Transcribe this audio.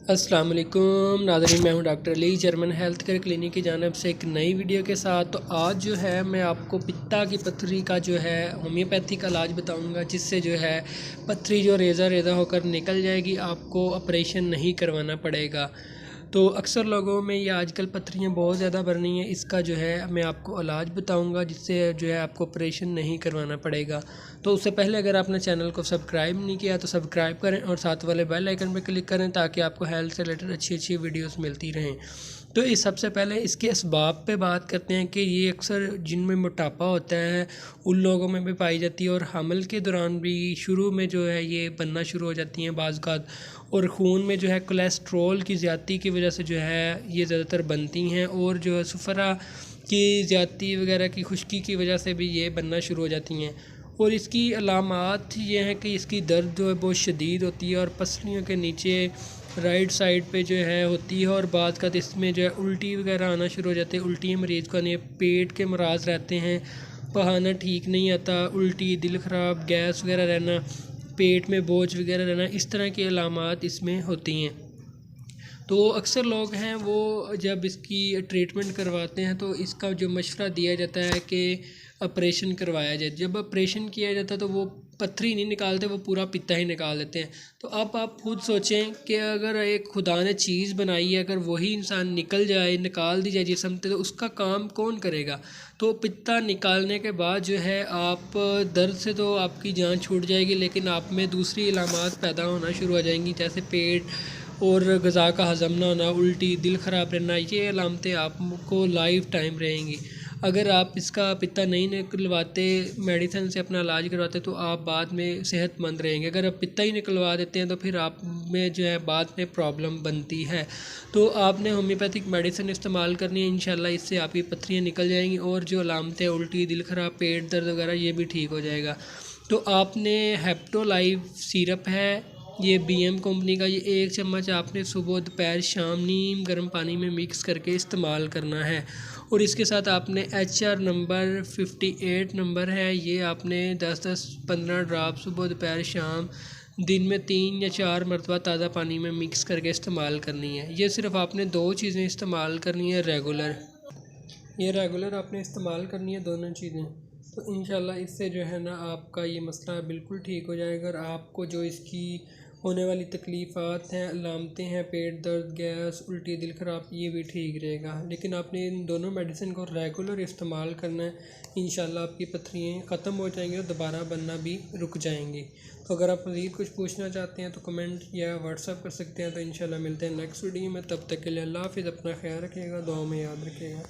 अस्सलाम वालेकुम नाज़रीन, मैं हूं doctor Ali German health care clinic की जानिब से एक नई वीडियो के साथ। तो आज जो है मैं आपको पित्ता की पथरी का जो है होम्योपैथिक इलाज बताऊंगा, जिससे जो है पथरी जो रेज़ा रेज़ा होकर निकल जाएगी, आपको ऑपरेशन नहीं करवाना पड़ेगा। तो अक्सर लोगों में ये आजकल पथरियाँ बहुत ज़्यादा बढ़ रही हैं। इसका जो है मैं आपको इलाज बताऊंगा, जिससे जो है आपको ऑपरेशन नहीं करवाना पड़ेगा। तो उससे पहले अगर आपने चैनल को सब्सक्राइब नहीं किया तो सब्सक्राइब करें और साथ वाले बेल आइकन पर क्लिक करें, ताकि आपको हेल्थ से रिलेटेड अच्छी अच्छी वीडियोस मिलती रहें। तो इस सबसे पहले इसके असबाब पे बात करते हैं कि ये अक्सर जिनमें मोटापा होता है उन लोगों में भी पाई जाती है, और हमल के दौरान भी शुरू में जो है ये बनना शुरू हो जाती हैं बाज़-औक़ात। और ख़ून में जो है कोलेस्ट्रॉल की ज़्यादती की वजह से जो है ये ज़्यादातर बनती हैं, और जो है सफ़रा की ज़्यादती वगैरह की खुश्की की वजह से भी ये बनना शुरू हो जाती हैं। और इसकी अलामात ये हैं कि इसकी दर्द जो है बहुत शदीद होती है, और पसलियों के नीचे राइट साइड पे जो है होती है, और बाद का इसमें जो है उल्टी वगैरह आना शुरू हो जाती है। उल्टी मरीज़ को नहीं, पेट के मराज रहते हैं, पहाना ठीक नहीं आता, उल्टी, दिल ख़राब, गैस वगैरह रहना, पेट में बोझ वगैरह रहना, इस तरह की अलामात इसमें होती हैं। तो अक्सर लोग हैं वो जब इसकी ट्रीटमेंट करवाते हैं तो इसका जो मशवरा दिया जाता है कि ऑपरेशन करवाया जाए। जब ऑपरेशन किया जाता है तो वो पथरी नहीं निकालते, वो पूरा पित्ता ही निकाल देते हैं। तो अब आप खुद सोचें कि अगर एक खुदा ने चीज़ बनाई है, अगर वही इंसान निकल जाए, निकाल दी जाए जिस्म से, तो उसका काम कौन करेगा। तो पित्ता निकालने के बाद जो है आप दर्द से तो आपकी जान छूट जाएगी, लेकिन आप में दूसरी अलामात पैदा होना शुरू हो जाएंगी, जैसे पेट और ग़िज़ा का हज़म ना होना, उल्टी, दिल ख़राब रहना। ये अलामतें आपको लाइफ टाइम रहेंगी। अगर आप इसका पित्ता नहीं निकलवाते, मेडिसिन से अपना इलाज करवाते, तो आप बाद में सेहतमंद रहेंगे। अगर आप पित्ता ही निकलवा देते हैं तो फिर आप में जो है बाद में प्रॉब्लम बनती है। तो आपने होम्योपैथिक मेडिसिन इस्तेमाल करनी है, इंशाल्लाह इससे आपकी पथरियाँ निकल जाएंगी, और जो अलामतें उल्टी, दिल ख़राब, पेट दर्द वगैरह ये भी ठीक हो जाएगा। तो आपने हेप्टोलाइव सिरप है, ये BM कंपनी का, ये 1 चम्मच आपने सुबह दोपहर शाम नीम गर्म पानी में मिक्स करके इस्तेमाल करना है। और इसके साथ आपने HR नंबर 58 नंबर है, ये आपने 10-10-15 ड्राप सुबह दोपहर शाम दिन में 3 या 4 मरतबा ताज़ा पानी में मिक्स करके इस्तेमाल करनी है। ये सिर्फ़ आपने 2 चीज़ें इस्तेमाल करनी है रेगुलर, ये रेगुलर आपने इस्तेमाल करनी है दोनों चीज़ें। तो इंशाल्लाह इससे जो है ना आपका ये मसला बिल्कुल ठीक हो जाएगा, और आपको जो इसकी होने वाली तकलीफ़ात हैं, अलामतें हैं, पेट दर्द, गैस, उल्टी, दिल ख़राब, ये भी ठीक रहेगा। लेकिन आपने इन दोनों मेडिसिन को रेगुलर इस्तेमाल करना है, इंशाल्लाह आपकी पथरियाँ ख़त्म हो जाएंगी और दोबारा बनना भी रुक जाएंगी। तो अगर आप मज़ीद कुछ पूछना चाहते हैं तो कमेंट या व्हाट्सअप कर सकते हैं। तो इंशाल्लाह मिलते हैं नेक्स्ट वीडियो में, तब तक के लिए अल्लाह हाफ़िज़। अपना ख्याल रखिएगा, दुआ में याद रखिएगा।